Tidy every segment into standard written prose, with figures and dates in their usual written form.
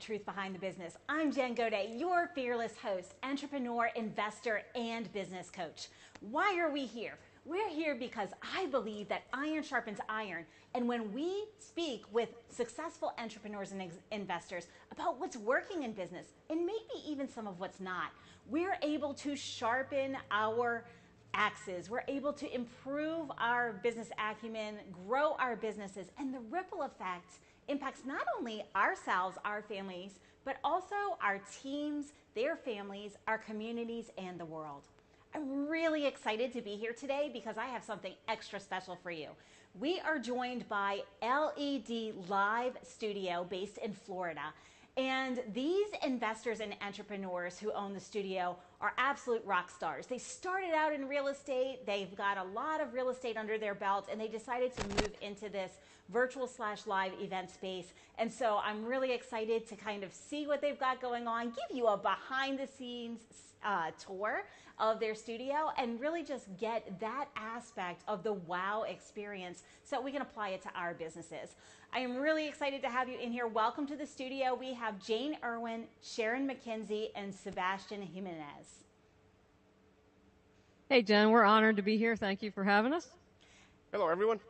truth behind the business. I'm Jen Gaudet, your fearless host, entrepreneur, investor, and business coach. Why are we here? We're here because I believe that iron sharpens iron. And when we speak with successful entrepreneurs and investors about what's working in business, and maybe even some of what's not, we're able to sharpen our axes. We're able to improve our business acumen, grow our businesses, and the ripple effect impacts not only ourselves, our families, but also our teams, their families, our communities, and the world. I'm really excited to be here today because I have something extra special for you. We are joined by LED Live Studio based in Florida. And these investors and entrepreneurs who own the studio are absolute rock stars. They started out in real estate. They've got a lot of real estate under their belt, and they decided to move into this virtual/live event space. And so I'm really excited to kind of see what they've got going on, give you a behind the scenes tour of their studio, and really just get that aspect of the wow experience so we can apply it to our businesses. I am really excited to have you in here. Welcome to the studio. We have Jane Irwin, Sharon McKenzie, and Sebastian Jimenez. Hey, Jen, we're honored to be here. Thank you for having us. Hello, everyone.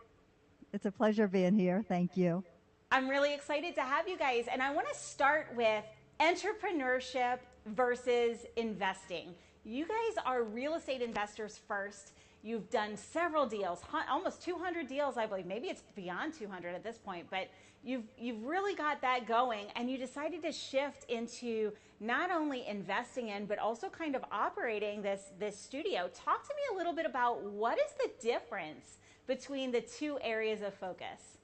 It's a pleasure being here. Thank you. I'm really excited to have you guys. And I want to start with entrepreneurship versus investing. You guys are real estate investors first. You've done several deals, almost 200 deals, I believe. Maybe it's beyond 200 at this point, but you've really got that going, and you decided to shift into not only investing in, but also kind of operating this studio. Talk to me a little bit about what is the difference between the two areas of focus?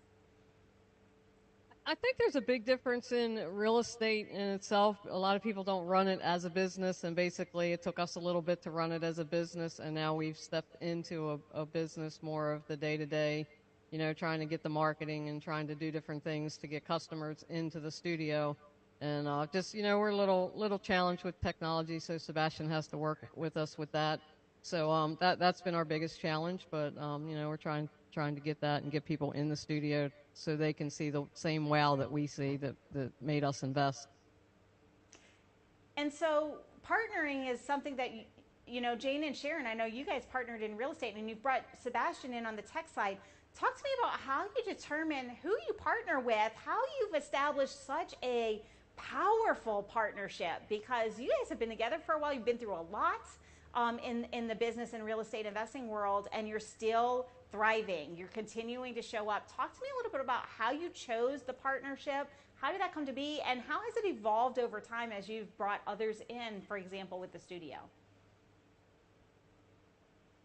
I think there's a big difference in real estate in itself. A lot of people don't run it as a business, and basically it took us a little bit to run it as a business, and now we've stepped into a business more of the day-to-day, trying to get the marketing and trying to do different things to get customers into the studio. And we're a little challenged with technology, so Sebastian has to work with us with that. So that's been our biggest challenge, but we're trying to get that and get people in the studio so they can see the same wow that we see that made us invest. And so partnering is something that, Jane and Sharon, I know you guys partnered in real estate, and you've brought Sebastian in on the tech side. Talk to me about how you determine who you partner with, how you've established such a powerful partnership, because you guys have been together for a while. You've been through a lot in the business and real estate investing world, and you're still thriving. You're continuing to show up. Talk to me a little bit about how you chose the partnership. How did that come to be, and how has it evolved over time as you've brought others in, for example, with the studio?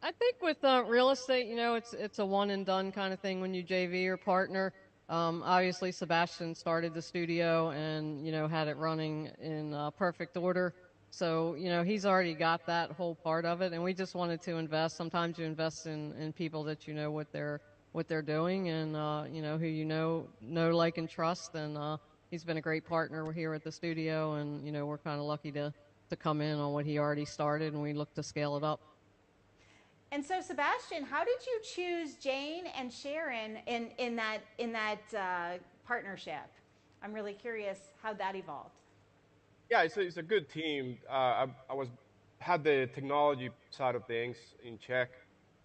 I think with real estate, it's a one and done kind of thing when you JV or partner. Obviously, Sebastian started the studio and, had it running in perfect order. So, he's already got that whole part of it, and we just wanted to invest. Sometimes you invest in people that what they're doing, and who like, and trust. And he's been a great partner here at the studio, and we're kind of lucky to come in on what he already started, and we look to scale it up. And so, Sebastian, how did you choose Jane and Sharon in that partnership? I'm really curious how that evolved. Yeah, it's a good team. I had the technology side of things in check,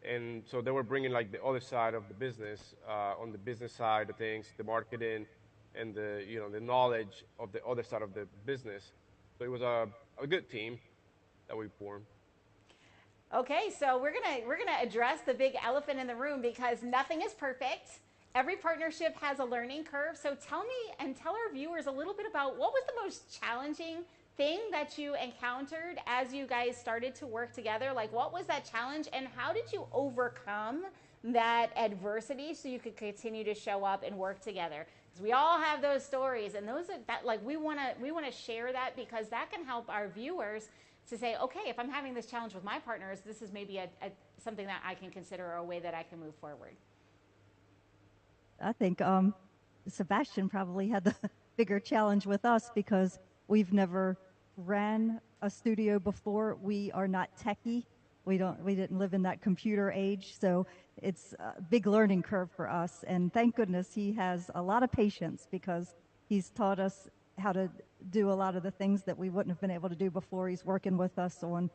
and so they were bringing like the other side of the business, on the business side of things, the marketing, and the knowledge of the other side of the business. So it was a good team that we formed. Okay, so we're gonna address the big elephant in the room, because nothing is perfect. Every partnership has a learning curve. So tell me and tell our viewers a little bit about what was the most challenging thing that you encountered as you guys started to work together. Like, what was that challenge, and how did you overcome that adversity so you could continue to show up and work together? Because we all have those stories, and we want to share that, because that can help our viewers to say, okay, if I'm having this challenge with my partners, this is maybe something that I can consider, or a way that I can move forward. I think Sebastian probably had the bigger challenge with us, because we've never ran a studio before. We are not techie. We didn't live in that computer age, so it's a big learning curve for us. And thank goodness he has a lot of patience, because he's taught us how to do a lot of the things that we wouldn't have been able to do before. He's working with us on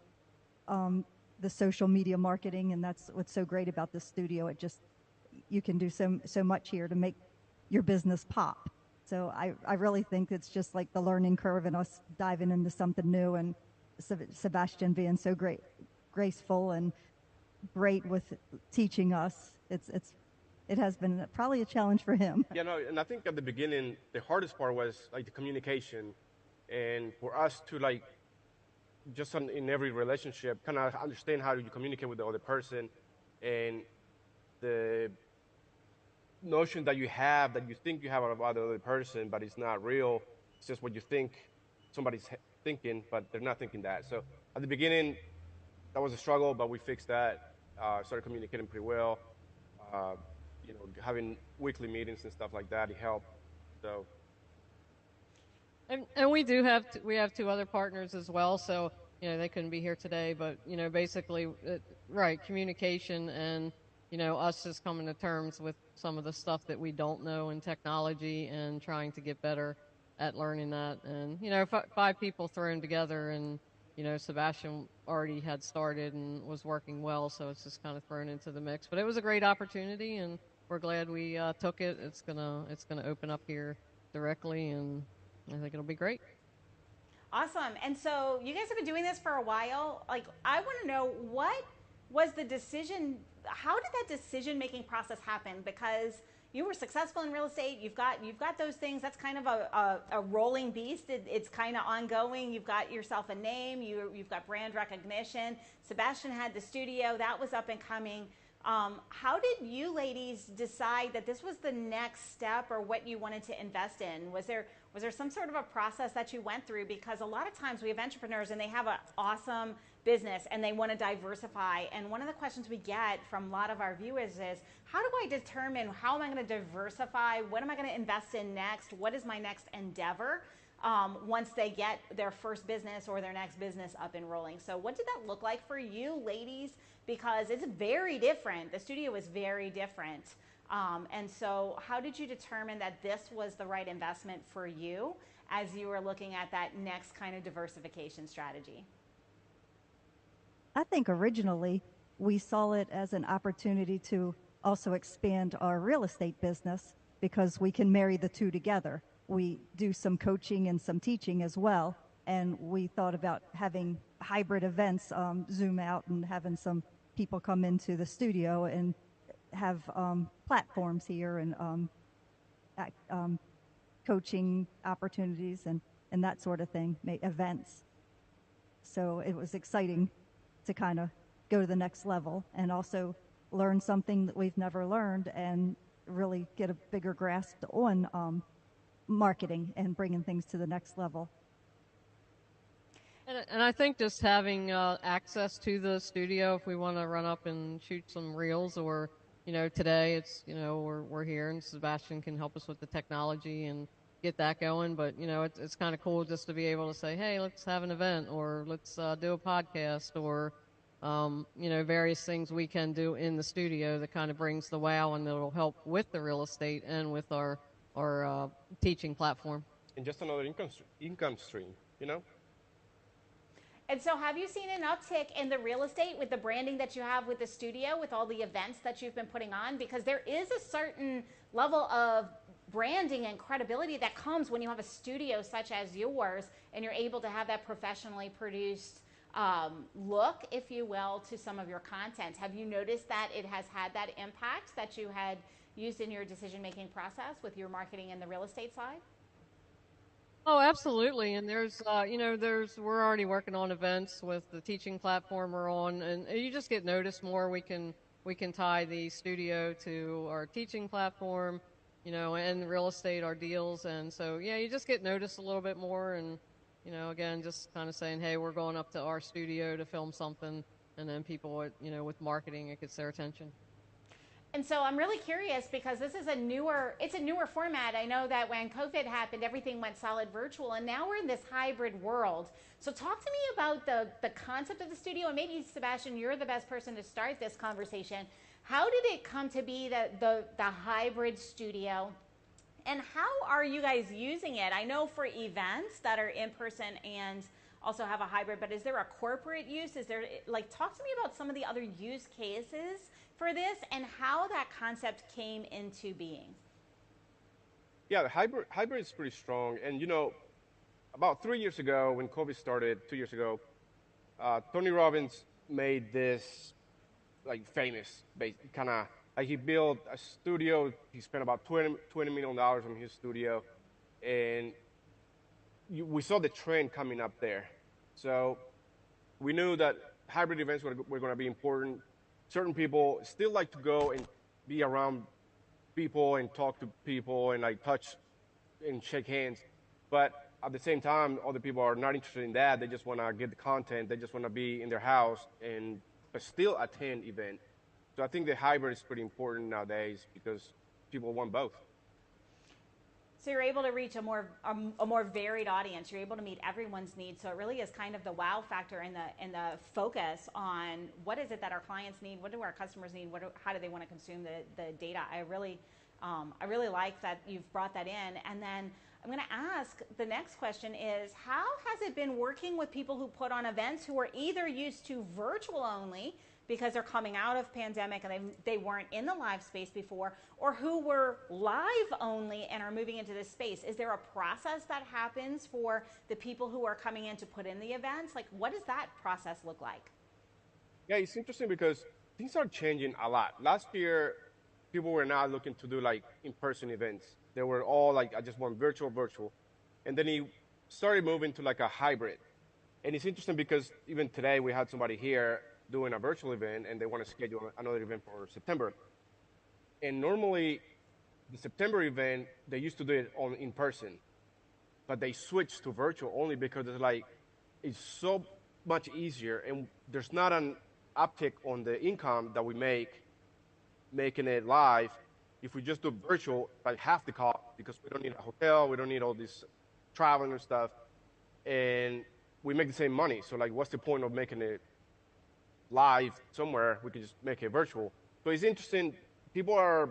the social media marketing, and that's what's so great about this studio. It just, you can do so much here to make your business pop. So I really think it's just like the learning curve and us diving into something new, and Sebastian being so graceful and great with teaching us. It has been probably a challenge for him. Yeah, no, and I think at the beginning, the hardest part was like the communication, and for us to like, just in every relationship, kind of understand how you communicate with the other person, and the notion that you have, that you think you have about the other person, but it's not real. It's just what you think somebody's thinking, but they're not thinking that. So at the beginning, that was a struggle, but we fixed that. Started communicating pretty well. Having weekly meetings and stuff like that, it helped. So. And we have two other partners as well, so they couldn't be here today, but basically, right, communication and us just coming to terms with some of the stuff that we don't know in technology and trying to get better at learning that. And 5 people thrown together, and Sebastian already had started and was working well, so it's just kind of thrown into the mix. But it was a great opportunity, and we're glad we took it. It's gonna open up here directly, and I think it'll be great. Awesome. And so you guys have been doing this for a while. Like, I want to know, what was the decision? How did that decision-making process happen? Because you were successful in real estate. You've got those things. That's kind of a rolling beast. It's kind of ongoing. You've got yourself a name. You've got brand recognition. Sebastian had the studio. That was up and coming. How did you ladies decide that this was the next step, or what you wanted to invest in? Was there some sort of a process that you went through? Because a lot of times we have entrepreneurs and they have an awesome business and they want to diversify. And one of the questions we get from a lot of our viewers is, how do I determine how am I going to diversify? What am I going to invest in next? What is my next endeavor? Once they get their first business or their next business up and rolling. So what did that look like for you ladies? Because it's very different. The studio is very different. And so how did you determine that this was the right investment for you as you were looking at that next kind of diversification strategy? I think originally we saw it as an opportunity to also expand our real estate business, because we can marry the two together. We do some coaching and some teaching as well, and we thought about having hybrid events, Zoom out, and having some people come into the studio and have platforms here and coaching opportunities and that sort of thing, events. So it was exciting to kind of go to the next level and also learn something that we've never learned, and really get a bigger grasp on marketing and bringing things to the next level. And I think just having access to the studio, if we want to run up and shoot some reels, or today it's we're here and Sebastian can help us with the technology and get that going. But it's kind of cool just to be able to say, hey, let's have an event, or let's do a podcast, or various things we can do in the studio that kind of brings the wow, and that'll help with the real estate and with our teaching platform. And just another income stream, And so have you seen an uptick in the real estate with the branding that you have with the studio, with all the events that you've been putting on? Because there is a certain level of branding and credibility that comes when you have a studio such as yours, and you're able to have that professionally produced look, if you will, to some of your content. Have you noticed that it has had that impact that you had used in your decision-making process with your marketing and the real estate side? Oh, absolutely. And there's we're already working on events with the teaching platform we're on, and you just get noticed more. We can tie the studio to our teaching platform, and real estate, our deals. And so, yeah, you just get noticed a little bit more. And, again, just kind of saying, hey, we're going up to our studio to film something. And then people, with marketing, it gets their attention. And so I'm really curious, because this is a newer format. I know that when COVID happened, everything went solid virtual, and now we're in this hybrid world. So talk to me about the concept of the studio, and maybe, Sebastian, you're the best person to start this conversation. How did it come to be that the hybrid studio? And how are you guys using it? I know for events that are in person and also have a hybrid, but is there a corporate use? Is there, like, talk to me about some of the other use cases for this and how that concept came into being. Yeah, the hybrid is pretty strong. And about 3 years ago, when COVID started, 2 years ago, Tony Robbins made this like famous, kind of like he built a studio. He spent about $20 million on his studio, and we saw the trend coming up there. So we knew that hybrid events were going to be important. Certain people still like to go and be around people and talk to people and like touch and shake hands. But at the same time, other people are not interested in that. They just want to get the content. They just want to be in their house and but still attend event. So I think the hybrid is pretty important nowadays because people want both. So you're able to reach a more varied audience. You're able to meet everyone's needs. So it really is kind of the wow factor and the focus on what is it that our clients need, what do our customers need, how do they want to consume the data. I really like that you've brought that in. And then I'm going to ask the next question is, how has it been working with people who put on events who are either used to virtual only because they're coming out of pandemic and they weren't in the live space before, or who were live only and are moving into this space? Is there a process that happens for the people who are coming in to put in the events? Like, what does that process look like? Yeah, it's interesting because things are changing a lot. Last year, people were not looking to do like in-person events. They were all like, I just want virtual. And then he started moving to like a hybrid. And it's interesting because even today we had somebody here doing a virtual event and they want to schedule another event for September. And normally the September event, they used to do it in person, but they switched to virtual only because it's so much easier and there's not an uptick on the income that we making it live. If we just do virtual, like half the cost, because we don't need a hotel, we don't need all this traveling and stuff, and we make the same money. So like, what's the point of making it live somewhere? We could just make it virtual. So it's interesting. People are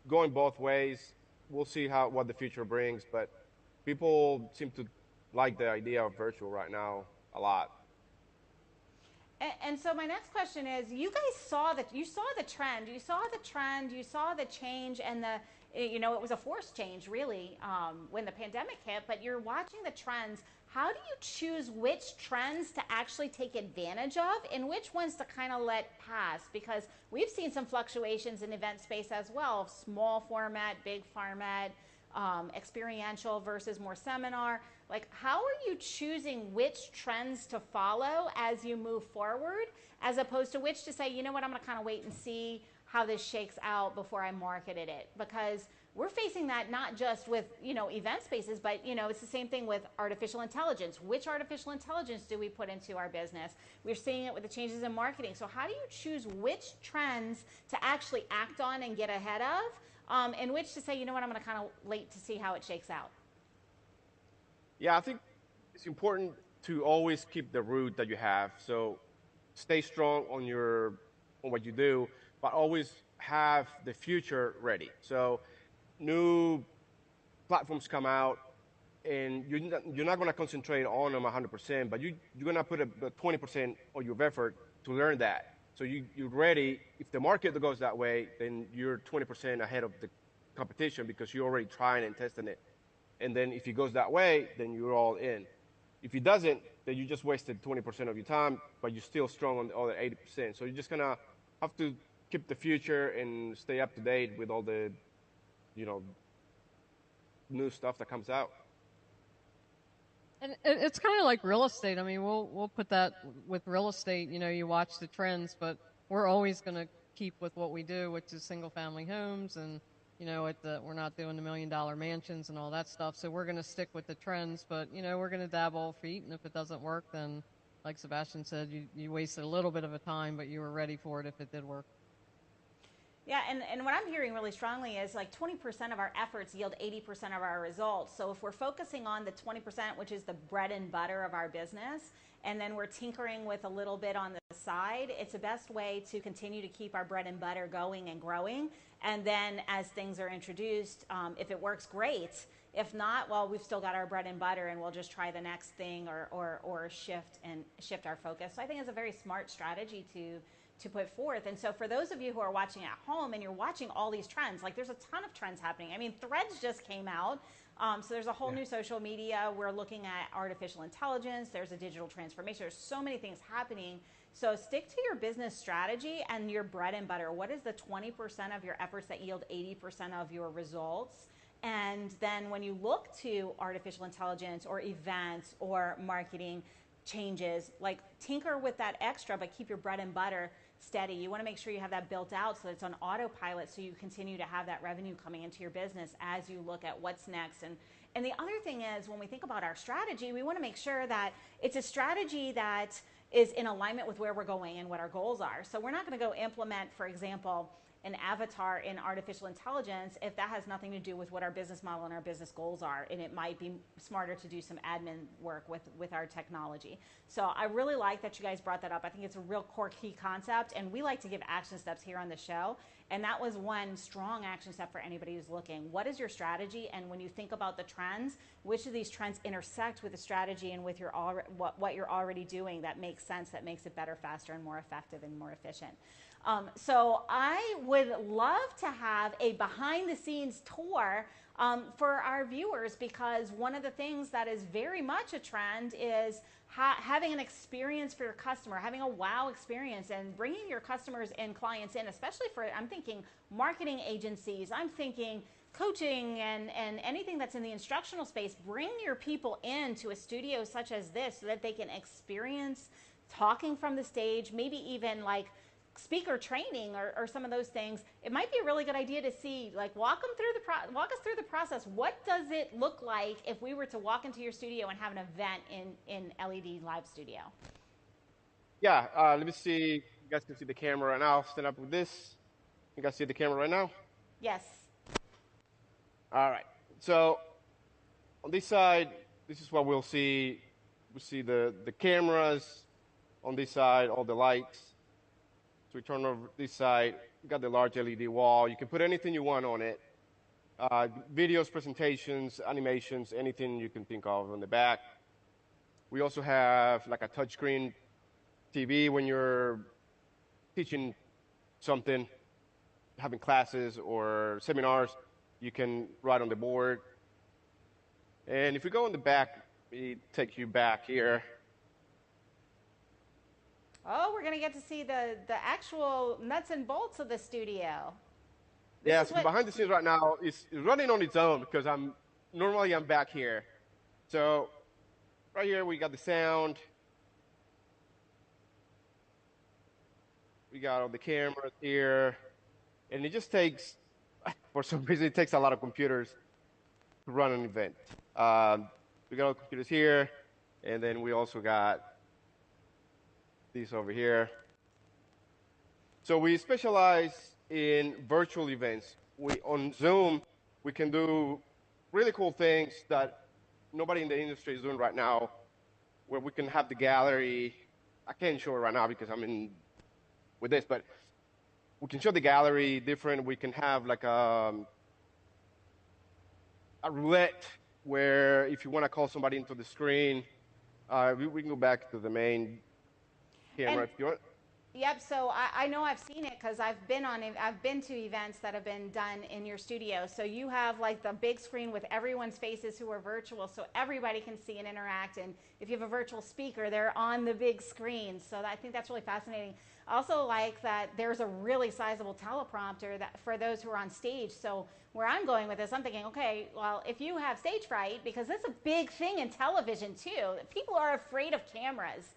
going both ways. We'll see what the future brings, but people seem to like the idea of virtual right now a lot. And so my next question is, you guys saw the trend, you saw the change, and it was a forced change really when the pandemic hit, but you're watching the trends. How do you choose which trends to actually take advantage of and which ones to kind of let pass? Because we've seen some fluctuations in event space as well, small format, big format, experiential versus more seminar. Like, how are you choosing which trends to follow as you move forward, as opposed to which to say, you know what, I'm going to kind of wait and see how this shakes out before I marketed it? Because we're facing that not just with, event spaces, but, it's the same thing with artificial intelligence. Which artificial intelligence do we put into our business? We're seeing it with the changes in marketing. So how do you choose which trends to actually act on and get ahead of, and which to say, you know what, I'm going to kind of wait to see how it shakes out? Yeah, I think it's important to always keep the root that you have. So stay strong on what you do, but always have the future ready. So new platforms come out, and you're not going to concentrate on them 100%, but you're going to put a 20% of your effort to learn that. So you're ready. If the market goes that way, then you're 20% ahead of the competition because you're already trying and testing it. And then if it goes that way, then you're all in. If it doesn't, then you just wasted 20% of your time, but you're still strong on the other 80%. So you're just going to have to keep the future and stay up to date with all the, new stuff that comes out. And it's kind of like real estate. I mean, we'll put that with real estate. You watch the trends, but we're always going to keep with what we do, which is single family homes, and we're not doing the $1 million mansions and all that stuff. So we're going to stick with the trends, but we're going to dabble feet, and if it doesn't work, then like Sebastian said, you wasted a little bit of a time, but you were ready for it if it did work. Yeah, and what I'm hearing really strongly is like 20% of our efforts yield 80% of our results. So if we're focusing on the 20%, which is the bread and butter of our business, and then we're tinkering with a little bit on the side. It's the best way to continue to keep our bread and butter going and growing. And then as things are introduced, if it works, great. If not, well, we've still got our bread and butter, and we'll just try the next thing or shift our focus. So I think it's a very smart strategy to put forth. And so for those of you who are watching at home and you're watching all these trends, like there's a ton of trends happening. I mean, Threads just came out. So there's a whole new social media. We're looking at artificial intelligence. There's a digital transformation. There's so many things happening. So stick to your business strategy and your bread and butter. What is the 20% of your efforts that yield 80% of your results? And then when you look to artificial intelligence or events or marketing changes, like tinker with that extra, but keep your bread and butter steady. You want to make sure you have that built out so it's on autopilot, so you continue to have that revenue coming into your business as you look at what's next. And the other thing is, when we think about our strategy, we want to make sure that it's a strategy that is in alignment with where we're going and what our goals are. So we're not going to go implement, for example, an avatar in artificial intelligence if that has nothing to do with what our business model and our business goals are, and it might be smarter to do some admin work with our technology. So I really like that you guys brought that up. I think it's a real core key concept, and we like to give action steps here on the show, and that was one strong action step for anybody who's looking. What is your strategy? And when you think about the trends, which of these trends intersect with the strategy and with your what you're already doing that makes sense, that makes it better, faster, and more effective and more efficient? So I would love to have a behind-the-scenes tour for our viewers, because one of the things that is very much a trend is having an experience for your customer, having a wow experience, and bringing your customers and clients in, especially for, I'm thinking marketing agencies, I'm thinking coaching and anything that's in the instructional space. Bring your people into a studio such as this so that they can experience talking from the stage, maybe even like speaker training or some of those things. It might be a really good idea to see, like, walk us through the process. What does it look like if we were to walk into your studio and have an event in LED Live Studio? Yeah, let me see. You guys can see the camera right now. I'll stand up with this. You guys see the camera right now? Yes. All right. So on this side, this is what we'll see. We'll see the cameras on this side, all the lights. So we turn over this side, you got the large LED wall. You can put anything you want on it. Videos, presentations, animations, anything you can think of on the back. We also have like a touchscreen TV when you're teaching something, having classes or seminars, you can write on the board. And if you go in the back, it takes you back here. Oh, we're going to get to see the actual nuts and bolts of the studio. Yes, behind the scenes right now is running on its own because normally I'm back here. So right here we got the sound. We got all the cameras here. And it just takes, for some reason, it takes a lot of computers to run an event. We got all the computers here, and then we also got these over here. So we specialize in virtual events. On Zoom, we can do really cool things that nobody in the industry is doing right now, where we can have the gallery. I can't show it right now because I'm in with this, but we can show the gallery different. We can have like a roulette where if you want to call somebody into the screen, we can go back to the main camera if you want. Yep. So I know I've seen it because I've been to events that have been done in your studio. So you have like the big screen with everyone's faces who are virtual, so everybody can see and interact. And if you have a virtual speaker, they're on the big screen. So I think that's really fascinating. I also like that there's a really sizable teleprompter that for those who are on stage. So where I'm going with this, I'm thinking, okay, well, if you have stage fright, because that's a big thing in television too. People are afraid of cameras.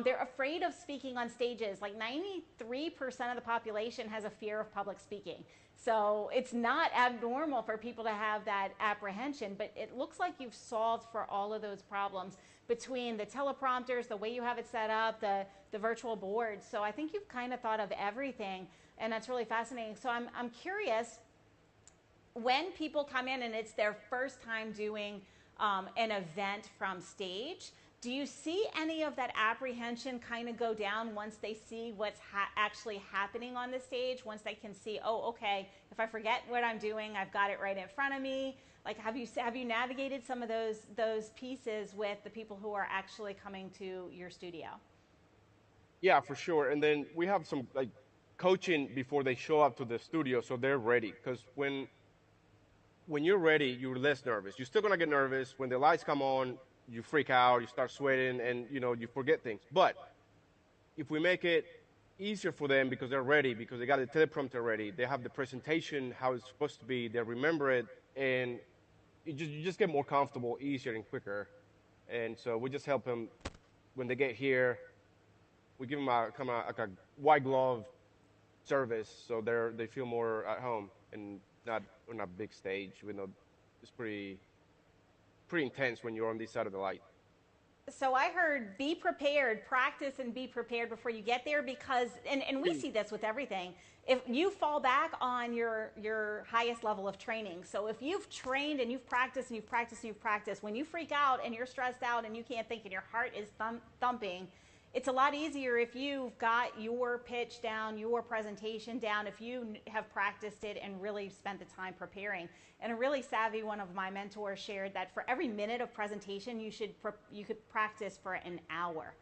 They're afraid of speaking on stages. Like 93% of the population has a fear of public speaking. So it's not abnormal for people to have that apprehension, but it looks like you've solved for all of those problems between the teleprompters, the way you have it set up, the virtual boards. So I think you've kind of thought of everything, and that's really fascinating. So I'm curious, when people come in and it's their first time doing an event from stage, do you see any of that apprehension kind of go down once they see what's actually happening on the stage? Once they can see, oh, okay, if I forget what I'm doing, I've got it right in front of me. Like, have you navigated some of those pieces with the people who are actually coming to your studio? Yeah, for sure. And then we have some like coaching before they show up to the studio, so they're ready. Because when you're ready, you're less nervous. You're still gonna get nervous when the lights come on. You freak out, you start sweating, and you forget things. But if we make it easier for them because they're ready, because they got the teleprompter ready, they have the presentation how it's supposed to be, they remember it, and you just get more comfortable, easier, and quicker. And so we just help them when they get here. We give them a white glove service, so they feel more at home and not on a big stage. We know it's pretty intense when you're on this side of the light. So I heard be prepared, practice and be prepared before you get there, because, and we see this with everything, if you fall back on your highest level of training. So if you've trained and you've practiced and you've practiced and you've practiced, when you freak out and you're stressed out and you can't think and your heart is thumping, it's a lot easier if you've got your pitch down, your presentation down, if you have practiced it and really spent the time preparing. And a really savvy one of my mentors shared that for every minute of presentation, you could practice for an hour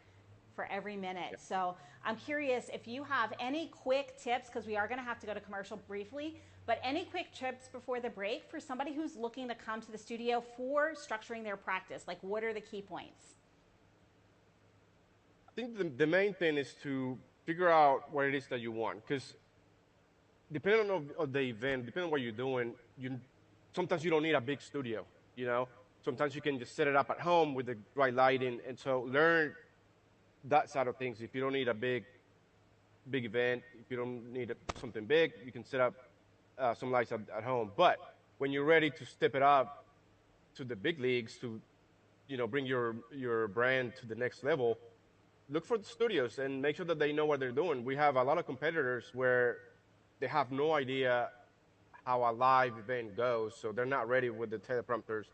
for every minute. Yeah. So I'm curious if you have any quick tips, because we are going to have to go to commercial briefly, but any quick tips before the break for somebody who's looking to come to the studio for structuring their practice. Like, what are the key points? I think the main thing is to figure out what it is that you want, because depending on the event, depending on what you're doing, sometimes you don't need a big studio, Sometimes you can just set it up at home with the right lighting, and so learn that side of things. If you don't need a big event, if you don't need something big, you can set up some lights at home. But when you're ready to step it up to the big leagues, to bring your brand to the next level, look for the studios and make sure that they know what they're doing. We have a lot of competitors where they have no idea how a live event goes, so they're not ready with the teleprompters.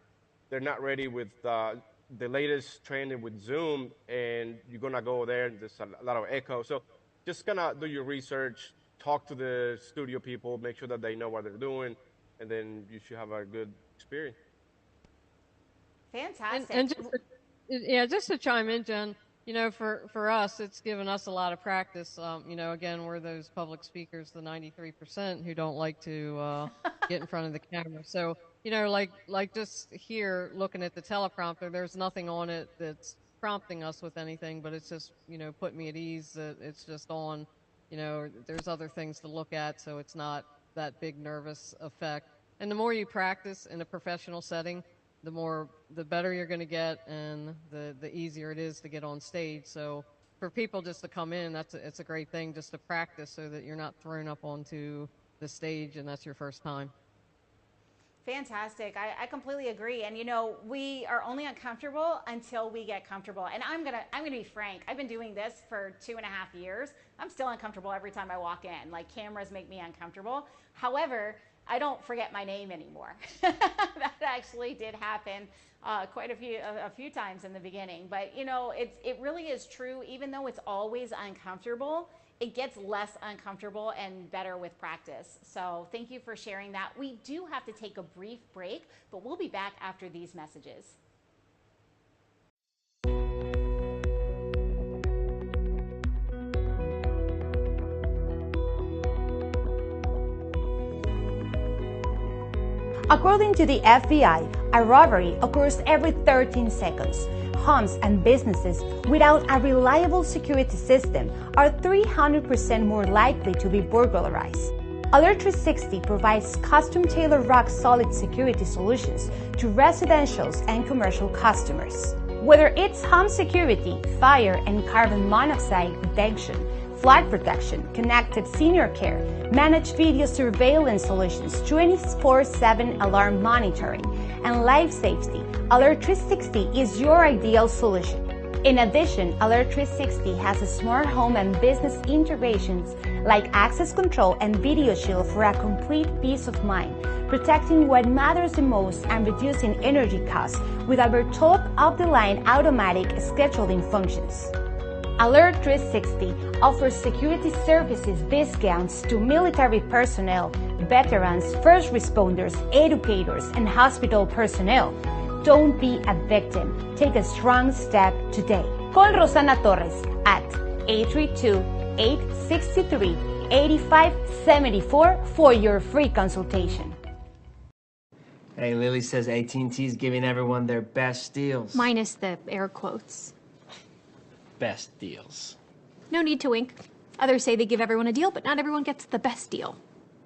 They're not ready with the latest trending with Zoom, and you're going to go there and there's a lot of echo. So just kind of do your research, talk to the studio people, make sure that they know what they're doing, and then you should have a good experience. Fantastic. And just to chime in, Jen, for us, it's given us a lot of practice. Again, we're those public speakers, the 93% who don't like to get in front of the camera. So, like just here looking at the teleprompter, there's nothing on it that's prompting us with anything, but it's just, put me at ease that it's just on. There's other things to look at, so it's not that big nervous effect. And the more you practice in a professional setting, the better you're going to get, and the easier it is to get on stage. So for people just to come in, it's a great thing just to practice so that you're not thrown up onto the stage and that's your first time. Fantastic. I completely agree. And we are only uncomfortable until we get comfortable. And I'm gonna be frank. I've been doing this for 2.5 years. I'm still uncomfortable every time I walk in. Like, cameras make me uncomfortable. However, I don't forget my name anymore. That actually did happen quite a few times in the beginning. But it really is true. Even though it's always uncomfortable, it gets less uncomfortable and better with practice. So thank you for sharing that. We do have to take a brief break, but we'll be back after these messages. According to the FBI, a robbery occurs every 13 seconds. Homes and businesses without a reliable security system are 300% more likely to be burglarized. Alert 360 provides custom-tailored rock-solid security solutions to residential and commercial customers. Whether it's home security, fire and carbon monoxide detection, flood protection, connected senior care, managed video surveillance solutions, 24/7 alarm monitoring, and life safety, Alert 360 is your ideal solution. In addition, Alert 360 has smart home and business integrations like access control and video shield for a complete peace of mind, protecting what matters the most and reducing energy costs with our top-of-the-line automatic scheduling functions. Alert 360 offers security services discounts to military personnel, veterans, first responders, educators, and hospital personnel. Don't be a victim. Take a strong step today. Call Rosana Torres at 832-863-8574 for your free consultation. Hey, Lily says AT&T is giving everyone their best deals. Minus the air quotes. Best deals. No need to wink. Others say they give everyone a deal, but not everyone gets the best deal.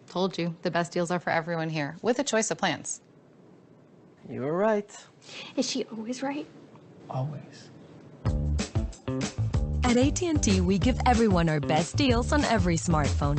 Told you, the best deals are for everyone here, with a choice of plans. You were right. Is she always right? Always. At AT&T, we give everyone our best deals on every smartphone.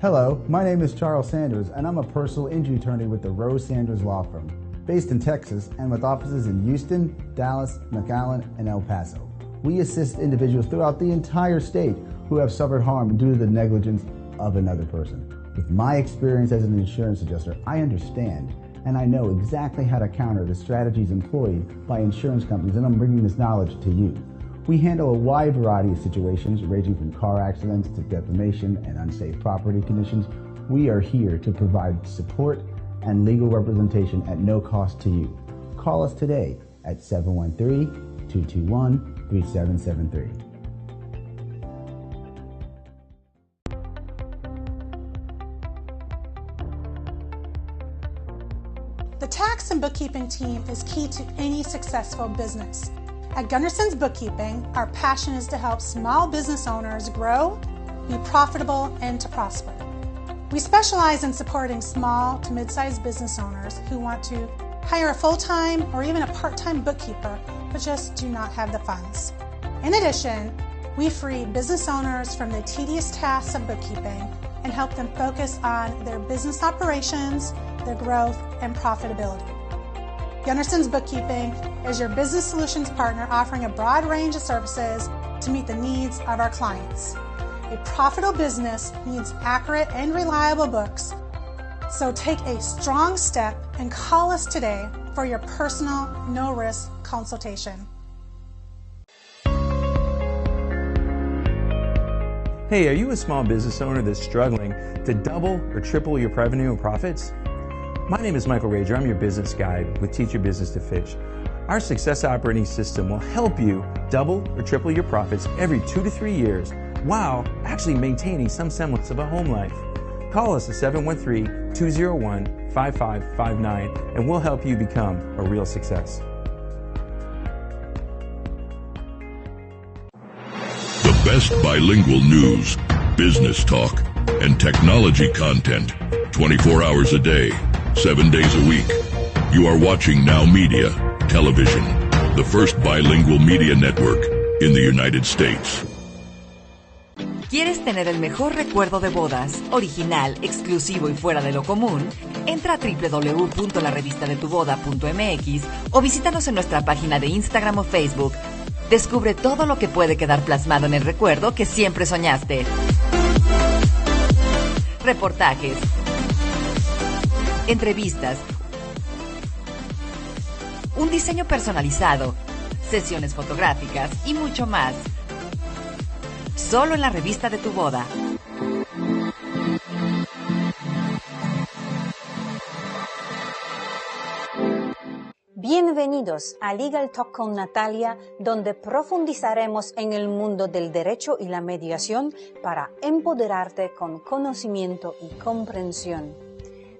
Hello, my name is Charles Sanders, and I'm a personal injury attorney with the Rose Sanders Law Firm, based in Texas and with offices in Houston, Dallas, McAllen, and El Paso. We assist individuals throughout the entire state who have suffered harm due to the negligence of another person. With my experience as an insurance adjuster, I understand and I know exactly how to counter the strategies employed by insurance companies, and I'm bringing this knowledge to you. We handle a wide variety of situations, ranging from car accidents to defamation and unsafe property conditions. We are here to provide support and legal representation at no cost to you. Call us today at 713-221-3773. The tax and bookkeeping team is key to any successful business. At Gunderson's Bookkeeping, our passion is to help small business owners grow, be profitable, and to prosper. We specialize in supporting small to mid-sized business owners who want to hire a full-time or even a part-time bookkeeper, but just do not have the funds. In addition, we free business owners from the tedious tasks of bookkeeping and help them focus on their business operations, their growth, and profitability. Gunderson's Bookkeeping is your business solutions partner, offering a broad range of services to meet the needs of our clients. A profitable business needs accurate and reliable books, so take a strong step and call us today for your personal, no-risk consultation. Hey, are you a small business owner that's struggling to double or triple your revenue and profits? My name is Michael Rager. I'm your business guide with Teach Your Business to Fish. Our success operating system will help you double or triple your profits every 2 to 3 years while actually maintaining some semblance of a home life. Call us at 713-201-5559 and we'll help you become a real success. The best bilingual news, business talk, and technology content 24 hours a day, 7 days a week. You are watching Now Media Television, the first bilingual media network in the United States. ¿Quieres tener el mejor recuerdo de bodas, original, exclusivo y fuera de lo común? Entra a www.larevistadetuboda.mx o visítanos en nuestra página de Instagram o Facebook. Descubre todo lo que puede quedar plasmado en el recuerdo que siempre soñaste. Reportajes, entrevistas, un diseño personalizado, sesiones fotográficas y mucho más. Solo en la revista de tu boda. Bienvenidos a Legal Talk con Natalia, donde profundizaremos en el mundo del derecho y la mediación para empoderarte con conocimiento y comprensión.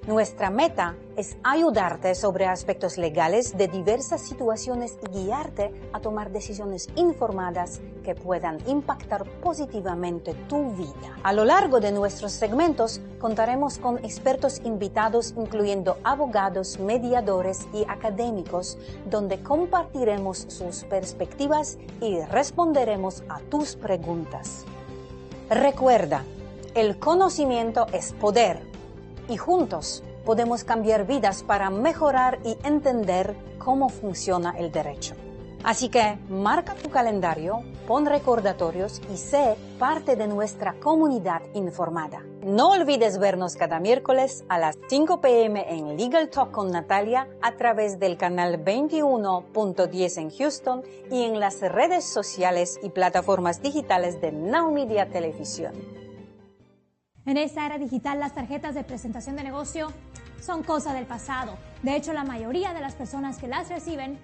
Nuestra meta es ayudarte sobre aspectos legales de diversas situaciones y guiarte a tomar decisiones informadas que puedan impactar positivamente tu vida. A lo largo de nuestros segmentos contaremos con expertos invitados, incluyendo abogados, mediadores y académicos, donde compartiremos sus perspectivas y responderemos a tus preguntas. Recuerda, el conocimiento es poder. Y juntos podemos cambiar vidas para mejorar y entender cómo funciona el derecho. Así que marca tu calendario, pon recordatorios y sé parte de nuestra comunidad informada. No olvides vernos cada miércoles a las 5 p.m. en Legal Talk con Natalia a través del canal 21.10 en Houston y en las redes sociales y plataformas digitales de Now Media Televisión. En esta era digital, las tarjetas de presentación de negocio son cosa del pasado. De hecho, la mayoría de las personas que las reciben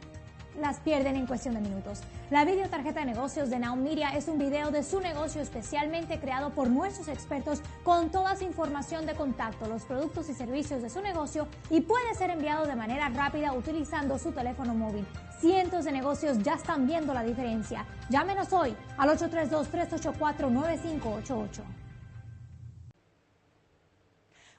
las pierden en cuestión de minutos. La videotarjeta de negocios de Now Media es un video de su negocio especialmente creado por nuestros expertos con toda su información de contacto, los productos y servicios de su negocio y puede ser enviado de manera rápida utilizando su teléfono móvil. Cientos de negocios ya están viendo la diferencia. Llámenos hoy al 832-384-9588.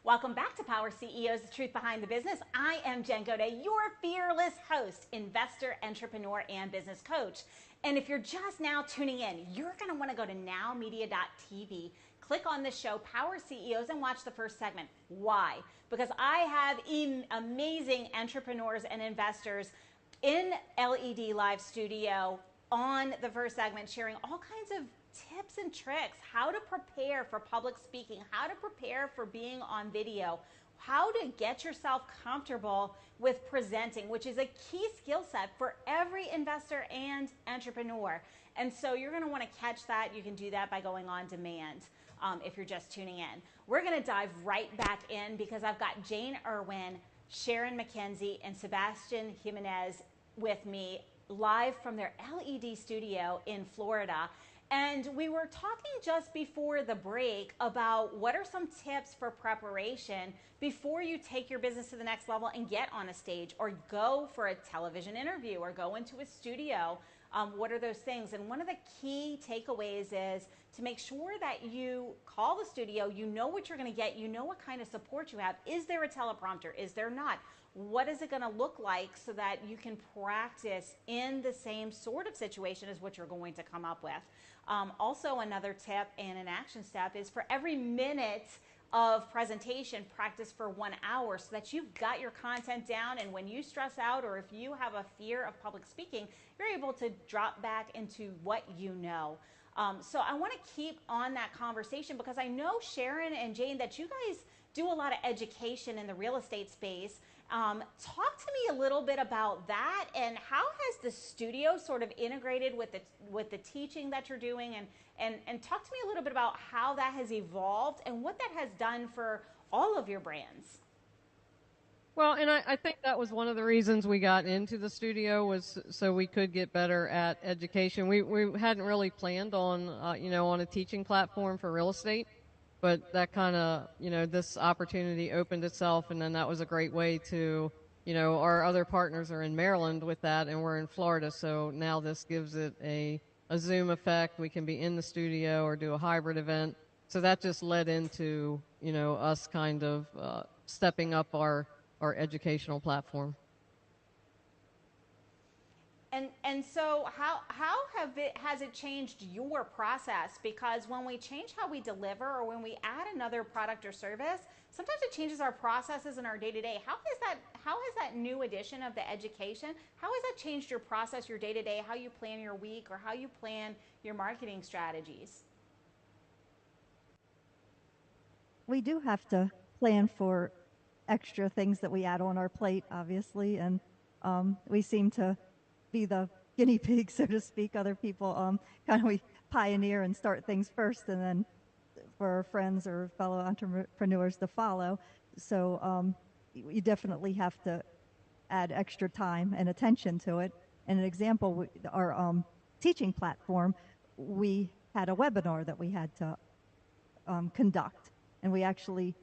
Welcome back to Power CEOs, the truth behind the business. I am Jen Gaudet, your fearless host, investor, entrepreneur, and business coach. And if you're just now tuning in, you're going to want to go to nowmedia.tv, click on the show Power CEOs, and watch the first segment. Why? Because I have amazing entrepreneurs and investors in LED Live Studio on the first segment, sharing all kinds of tips and tricks, how to prepare for public speaking, how to prepare for being on video, how to get yourself comfortable with presenting, which is a key skill set for every investor and entrepreneur. And so you're going to want to catch that. You can do that by going on demand if you're just tuning in. We're going to dive right back in because I've got Jane Irwin, Sharon McKenzie, and Sebastian Jimenez with me live from their LED studio in Florida. And we were talking just before the break about what are some tips for preparation before you take your business to the next level and get on a stage or go for a television interview or go into a studio. What are those things? And one of the key takeaways is to make sure that you call the studio, you know what you're going to get, you know what kind of support you have. Is there a teleprompter? Is there not? What is it going to look like so that you can practice in the same sort of situation as what you're going to come up with? Also, another tip and an action step is for every minute of presentation, practice for 1 hour so that you've got your content down, and when you stress out or if you have a fear of public speaking, you're able to drop back into what you know. So I want to keep on that conversation because I know, Sharon and Jane, that you guys do a lot of education in the real estate space. Talk to me a little bit about that, and how has the studio sort of integrated with the teaching that you're doing, and talk to me a little bit about how that has evolved and what that has done for all of your brands. Well, and I think that was one of the reasons we got into the studio, was so we could get better at education. We hadn't really planned on on a teaching platform for real estate. But that kind of, this opportunity opened itself, and then that was a great way to, our other partners are in Maryland with that, and we're in Florida, so now this gives it a Zoom effect. We can be in the studio or do a hybrid event. So that just led into, us kind of stepping up our educational platform. And so how has it changed your process? Because when we change how we deliver or when we add another product or service, sometimes it changes our processes and our day-to-day. How has that new addition of the education, how has that changed your process, your day-to-day, how you plan your week or how you plan your marketing strategies? We do have to plan for extra things that we add on our plate, obviously, and we seem to be the guinea pig, so to speak. Other people we pioneer and start things first, and then for our friends or fellow entrepreneurs to follow. So you definitely have to add extra time and attention to it. And an example, our teaching platform, we had a webinar that we had to conduct, and we actually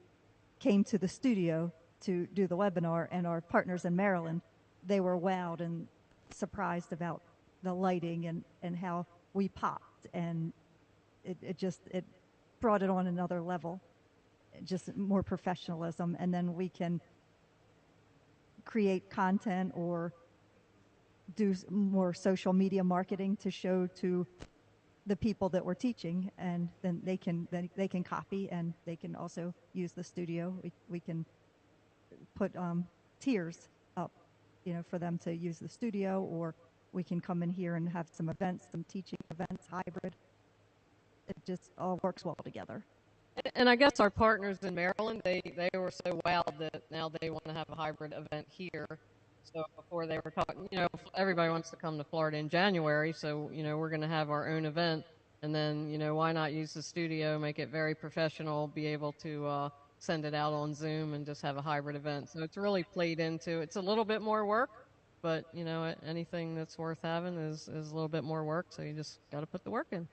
came to the studio to do the webinar, and our partners in Maryland, they were wowed and surprised about the lighting and how we popped, and it brought it on another level, just more professionalism, and then we can create content or do more social media marketing to show to the people that we're teaching, and then they can copy, and they can also use the studio. We can put tiers up, for them to use the studio, or we can come in here and have some events, some teaching events, hybrid. It just all works well together. And I guess our partners in Maryland, they were so wowed that now they want to have a hybrid event here. So before they were talking, everybody wants to come to Florida in January, so, we're going to have our own event. And then, why not use the studio, make it very professional, be able to send it out on Zoom and just have a hybrid event. So it's really played into, it's a little bit more work, but, anything that's worth having is a little bit more work, so you just got to put the work in.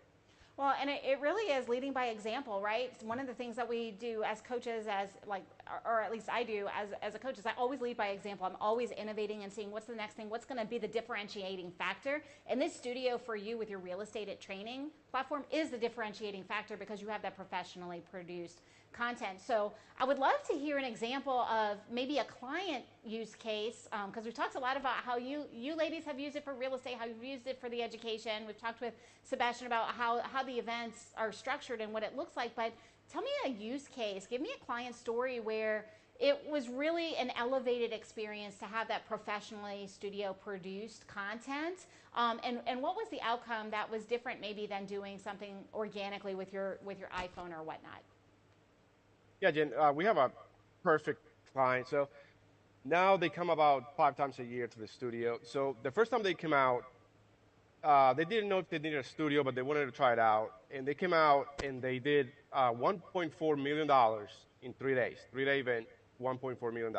Well, and it really is leading by example, right? One of the things that we do as coaches, or at least I do as a coach, is I always lead by example. I'm always innovating and seeing what's the next thing, what's going to be the differentiating factor. And this studio for you with your real estate at training platform is the differentiating factor because you have that professionally produced content. So I would love to hear an example of maybe a client use case, because we've talked a lot about how you ladies have used it for real estate, how you've used it for the education. We've talked with Sebastian about how the events are structured and what it looks like, but tell me a use case. Give me a client story where it was really an elevated experience to have that professionally studio produced content, and what was the outcome that was different maybe than doing something organically with your iPhone or whatnot? Yeah, Jen, we have a perfect client. So now they come about 5 times a year to the studio. So the first time they came out, they didn't know if they needed a studio, but they wanted to try it out. And they came out and they did $1.4 million in 3 days. 3-day event, $1.4 million.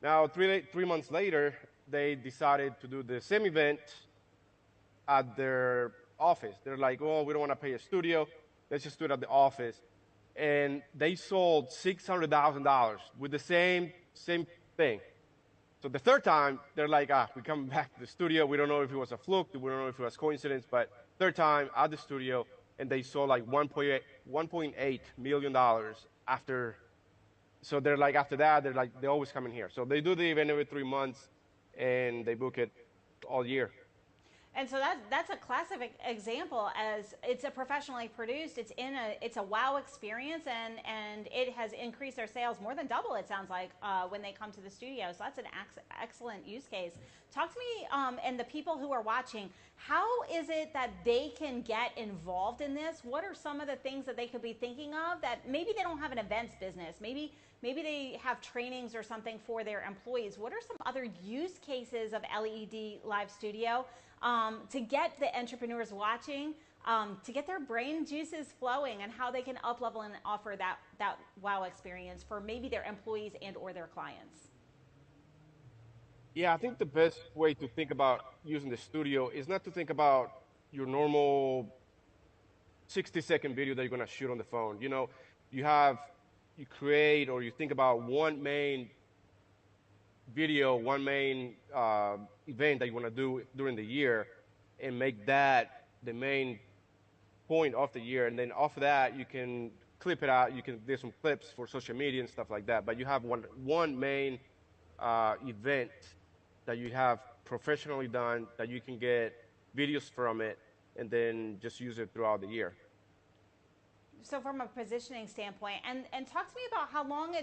Now, 3 months later, they decided to do the same event at their office. They're like, oh, we don't want to pay a studio. Let's just do it at the office. And they sold $600,000 with the same thing. So the third time, they're like, we're coming back to the studio. We don't know if it was a fluke. We don't know if it was coincidence. But third time at the studio, and they sold like $1.8 million after. So they're like, after that, they always come in here. So they do the event every 3 months, and they book it all year. And so that's a classic example, as it's a professionally produced, it's a wow experience, and it has increased their sales more than double, it sounds like, when they come to the studio. So that's an excellent use case. Talk to me, and the people who are watching, how is it that they can get involved in this? What are some of the things that they could be thinking of that maybe they don't have an events business, maybe they have trainings or something for their employees? What are some other use cases of LED Live Studio to get the entrepreneurs watching, to get their brain juices flowing, and how they can up-level and offer that wow experience for maybe their employees and or their clients? Yeah, I think the best way to think about using the studio is not to think about your normal 60-second video that you're going to shoot on the phone. You create, or you think about one main video, one main event that you want to do during the year, and make that the main point of the year. And then off of that, you can clip it out. You can do some clips for social media and stuff like that. But you have one main event that you have professionally done, that you can get videos from it, and then just use it throughout the year. So from a positioning standpoint, and talk to me about how long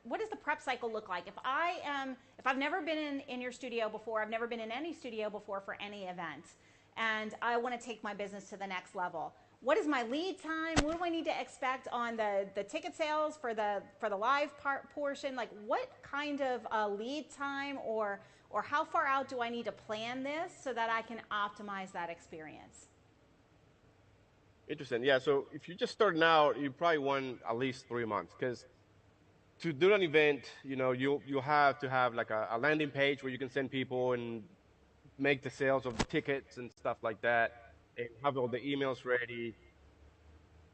what does the prep cycle look like? If I've never been in your studio before, I've never been in any studio before for any event, and I want to take my business to the next level. What is my lead time? What do I need to expect on the ticket sales for the live portion? Like, what kind of lead time or how far out do I need to plan this so that I can optimize that experience? Interesting. Yeah, so if you're just starting out, you probably want at least 3 months, because to do an event, you'll have to have like a landing page where you can send people and make the sales of the tickets and stuff like that, and have all the emails ready.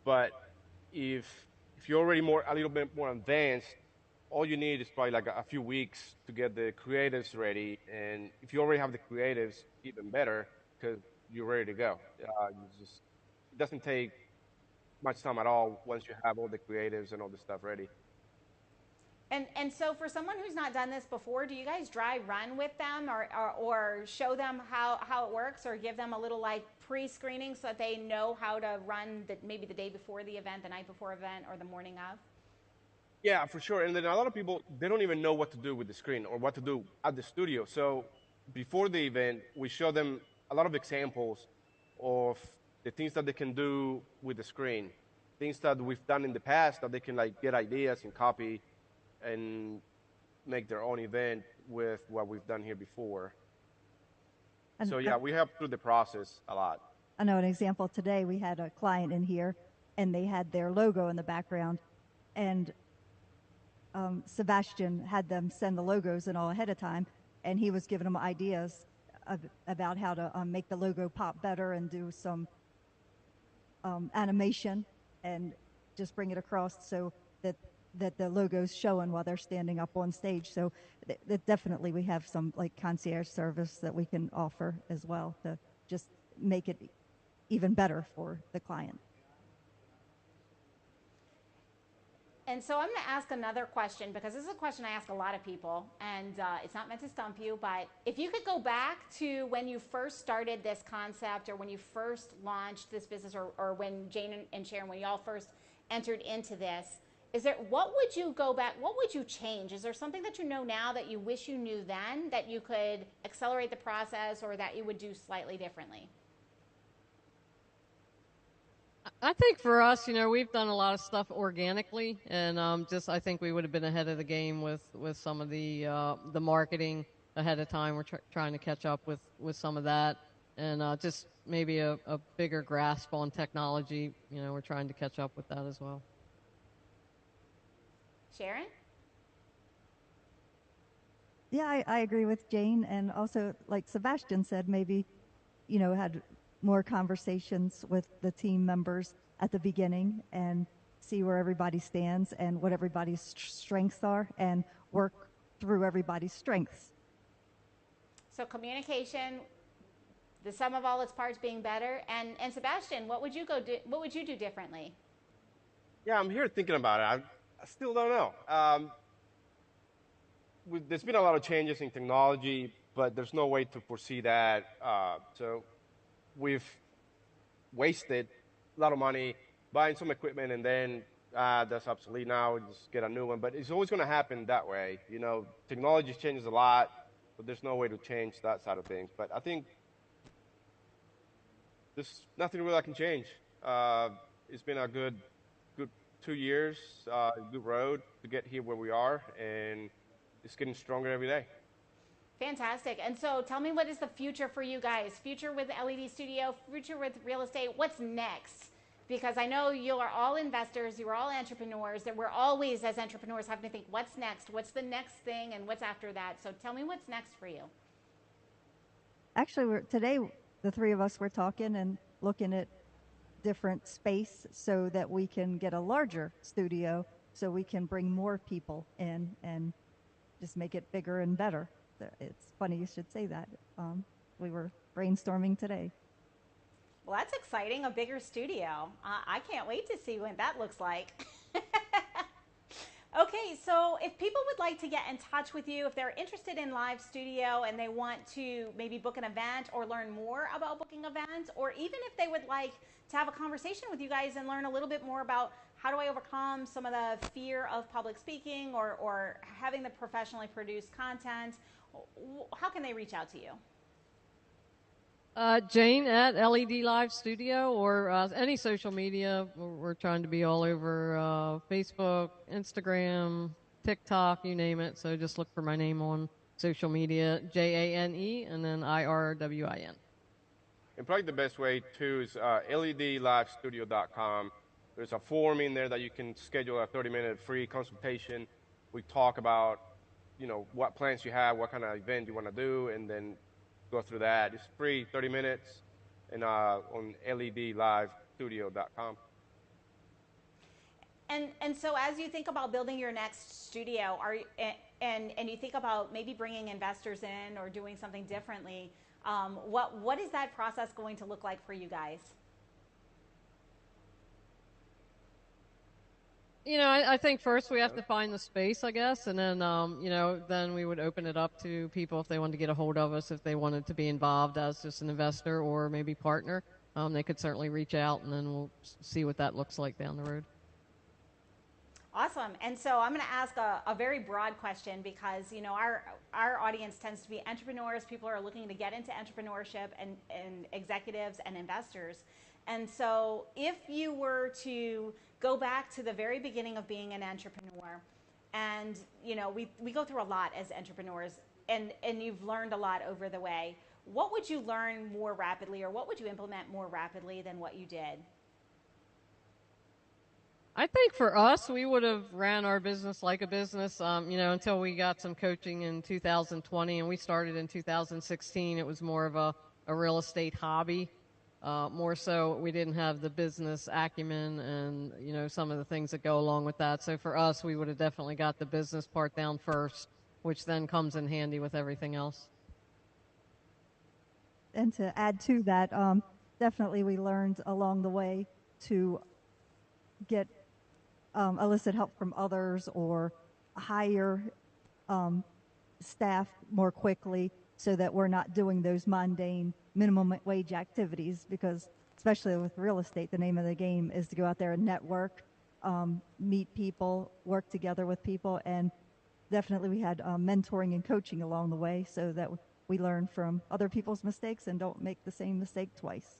But if you're already a little bit more advanced, all you need is probably like a few weeks to get the creatives ready. And if you already have the creatives, even better, because you're ready to go. It doesn't take much time at all once you have all the creatives and all the stuff ready. And so for someone who's not done this before, do you guys dry run with them or show them how it works, or give them a little like pre-screening so that they know how to run maybe the day before the event, the night before event, or the morning of? Yeah, for sure. And then a lot of people, they don't even know what to do with the screen or what to do at the studio. So before the event, we show them a lot of examples of the things that they can do with the screen, things that we've done in the past that they can like get ideas and copy and make their own event with what we've done here before. And So yeah, we help through the process a lot. I know an example today, we had a client in here and they had their logo in the background, and Sebastian had them send the logos and all ahead of time, and he was giving them ideas about how to make the logo pop better and do some animation and just bring it across so that the logo's showing while they're standing up on stage. So that definitely we have some like concierge service that we can offer as well to just make it even better for the client. And so I'm going to ask another question, because this is a question I ask a lot of people, and it's not meant to stump you, but if you could go back to when you first started this concept, or when you first launched this business, or when Jane and Sharon, when y'all first entered into this, what would you go back, what would you change? Is there something that you know now that you wish you knew then, that you could accelerate the process, or that you would do slightly differently? I think for us, we've done a lot of stuff organically, and I think we would have been ahead of the game with some of the marketing ahead of time. We're trying to catch up with some of that, and just maybe a bigger grasp on technology. We're trying to catch up with that as well. Sharon? Yeah, I agree with Jane, and also like Sebastian said, maybe had more conversations with the team members at the beginning and see where everybody stands and what everybody's strengths are, and work through everybody's strengths. So communication, the sum of all its parts being better. And Sebastian, what would you do differently? Yeah, I'm here thinking about it. I still don't know. There's been a lot of changes in technology, but there's no way to foresee that. So we've wasted a lot of money buying some equipment, and then that's obsolete now, just get a new one. But it's always going to happen that way. Technology changes a lot, but there's no way to change that side of things. But I think there's nothing really I can change. It's been a good 2 years, good road to get here where we are, and it's getting stronger every day. Fantastic. And so tell me, what is the future for you guys? Future with LED Studio, future with real estate, what's next? Because I know you are all investors, you are all entrepreneurs, that we're always, as entrepreneurs, having to think, what's next? What's the next thing, and what's after that? So tell me what's next for you. Actually, today, the three of us were talking and looking at different space so that we can get a larger studio, so we can bring more people in and just make it bigger and better. It's funny you should say that. We were brainstorming today. Well, that's exciting, a bigger studio. I can't wait to see what that looks like. Okay, so if people would like to get in touch with you, if they're interested in live studio and they want to maybe book an event or learn more about booking events, or even if they would like to have a conversation with you guys and learn a little bit more about how do I overcome some of the fear of public speaking or having the professionally produced content, how can they reach out to you? Jane at LED Live Studio, or any social media. We're trying to be all over Facebook, Instagram, TikTok, you name it. So just look for my name on social media, Jane, and then IRWIN. And probably the best way, too, is ledlivestudio.com. There's a form in there that you can schedule a 30-minute free consultation. We talk about, what plans you have, what kind of event you want to do, and then go through that. It's free, 30 minutes, and on ledlivestudio.com. And so as you think about building your next studio, and you think about maybe bringing investors in or doing something differently, what is that process going to look like for you guys? I think first we have to find the space, I guess, and then, then we would open it up to people if they wanted to get a hold of us, if they wanted to be involved as just an investor or maybe partner. They could certainly reach out, and then we'll see what that looks like down the road. Awesome. And so I'm going to ask a very broad question because, you know, our audience tends to be entrepreneurs, people who are looking to get into entrepreneurship, and executives and investors. And so if you were to go back to the very beginning of being an entrepreneur, and, you know, we go through a lot as entrepreneurs, and you've learned a lot over the way, what would you learn more rapidly, or what would you implement more rapidly than what you did? I think for us, we would have ran our business like a business, you know, until we got some coaching in 2020, and we started in 2016. It was more of a real estate hobby. More so, we didn't have the business acumen and, you know, some of the things that go along with that. So for us, we would have definitely got the business part down first, which then comes in handy with everything else. And to add to that, definitely we learned along the way to get elicit help from others or hire staff more quickly so that we're not doing those mundane minimum wage activities, because especially with real estate, the name of the game is to go out there and network, meet people, work together with people, and definitely we had mentoring and coaching along the way so that we learn from other people's mistakes and don't make the same mistake twice.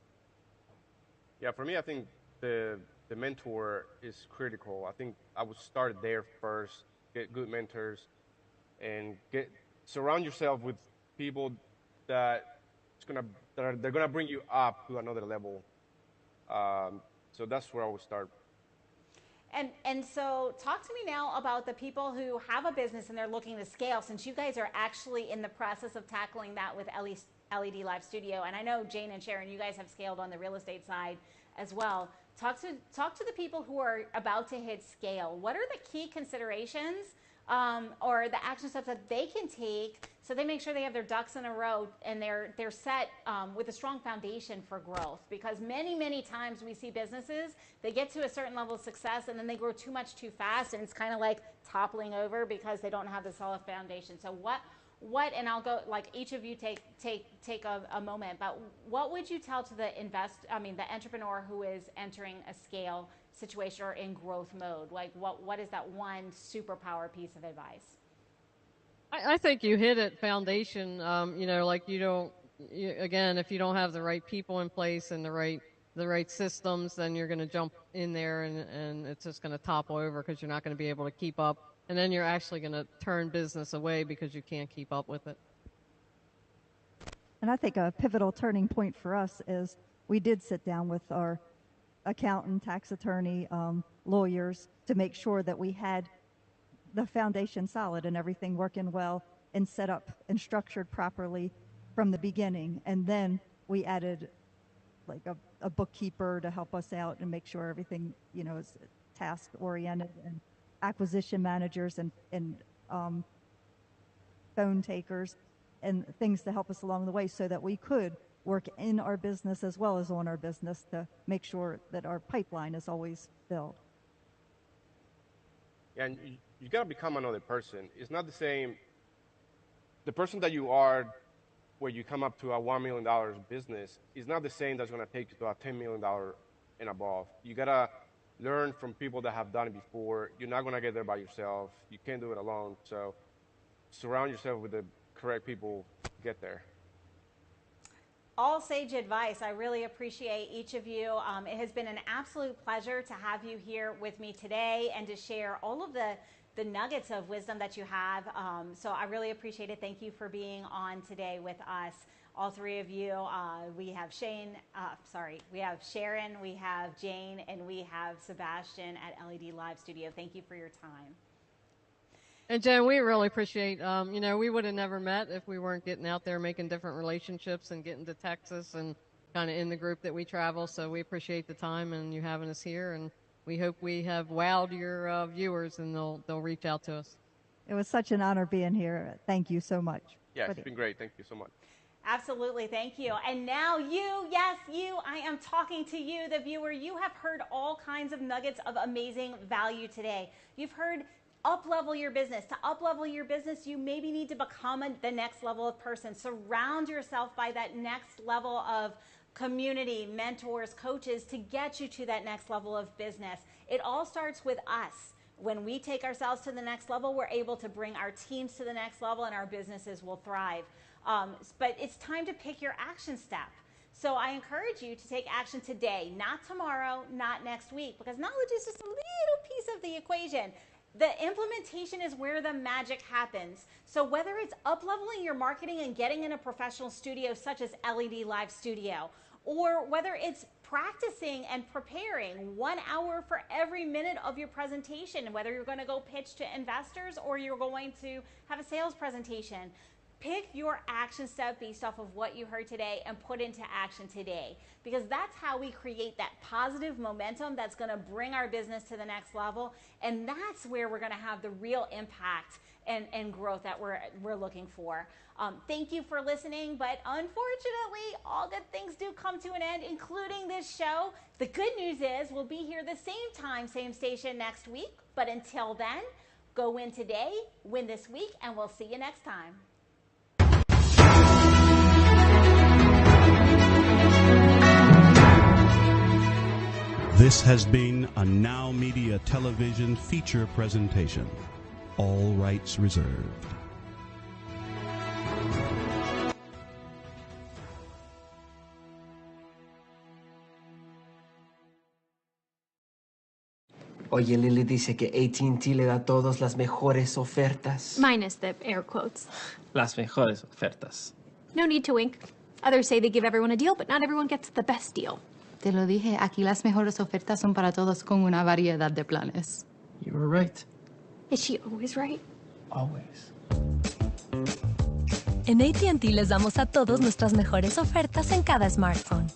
Yeah, for me, I think the mentor is critical. I think I would start there first, get good mentors, and surround yourself with people they're gonna bring you up to another level. So that's where I would start. And so talk to me now about the people who have a business and they're looking to scale, since you guys are actually in the process of tackling that with LED Live Studio. And I know Jane and Sharon, you guys have scaled on the real estate side as well. Talk to the people who are about to hit scale. What are the key considerations or the action steps that they can take so they make sure they have their ducks in a row and they're set with a strong foundation for growth? Because many times we see businesses, they get to a certain level of success and then they grow too much too fast, and it's kind of like toppling over because they don't have the solid foundation. So what and I'll go, like, each of you take a moment, but what would you tell to the entrepreneur who is entering a scale situation or in growth mode? Like, what is that one superpower piece of advice? I think you hit it, foundation. You know, like again, if you don't have the right people in place and the right systems, then you're going to jump in there and it's just going to topple over because you're not going to be able to keep up. And then you're actually going to turn business away because you can't keep up with it. And I think a pivotal turning point for us is we did sit down with our accountant, tax attorney, lawyers to make sure that we had the foundation solid and everything working well and set up and structured properly from the beginning. And then we added like a bookkeeper to help us out and make sure everything, you know, is task oriented, and acquisition managers and phone takers and things to help us along the way so that we could work in our business as well as on our business to make sure that our pipeline is always filled. Yeah, and you got to become another person. It's not the same. The person that you are where you come up to a $1 million business is not the same that's going to take you to a $10 million and above. You got to learn from people that have done it before. You're not going to get there by yourself. You can't do it alone. So surround yourself with the correct people to get there. All sage advice. I really appreciate each of you. It has been an absolute pleasure to have you here with me today and to share all of the nuggets of wisdom that you have. So I really appreciate it. Thank you for being on today with us. All three of you. We have we have Sharon, we have Jane, and we have Sebastian at LED Live Studio. Thank you for your time. And Jen, we really appreciate, you know, we would have never met if we weren't getting out there, making different relationships and getting to Texas and kind of in the group that we travel. So we appreciate the time and you having us here. And we hope we have wowed your viewers and they'll reach out to us. It was such an honor being here. Thank you so much. Yeah, it's been great. Thank you so much. Absolutely. Thank you. And now you, yes, you, I am talking to you, the viewer. You have heard all kinds of nuggets of amazing value today. You've heard up-level your business. To up-level your business, you maybe need to become the next level of person. Surround yourself by that next level of community, mentors, coaches to get you to that next level of business. It all starts with us. When we take ourselves to the next level, we're able to bring our teams to the next level and our businesses will thrive. But it's time to pick your action step. So I encourage you to take action today, not tomorrow, not next week, because knowledge is just a little piece of the equation. The implementation is where the magic happens. So whether it's up-leveling your marketing and getting in a professional studio such as LED Live Studio, or whether it's practicing and preparing 1 hour for every minute of your presentation, whether you're going to go pitch to investors or you're going to have a sales presentation, pick your action step based off of what you heard today and put into action today, because that's how we create that positive momentum that's going to bring our business to the next level, and that's where we're going to have the real impact and growth that we're looking for. Thank you for listening, but unfortunately, all good things do come to an end, including this show. The good news is we'll be here the same time, same station next week, but until then, go win today, win this week, and we'll see you next time. This has been a Now Media television feature presentation. All rights reserved. Oye, Lily dice que AT&T le da a todos las mejores ofertas. Minus the air quotes. Las mejores ofertas. No need to wink. Others say they give everyone a deal, but not everyone gets the best deal. Te lo dije, aquí las mejores ofertas son para todos con una variedad de planes. You were right. Is she always right? Always. En AT&T les damos a todos nuestras mejores ofertas en cada smartphone.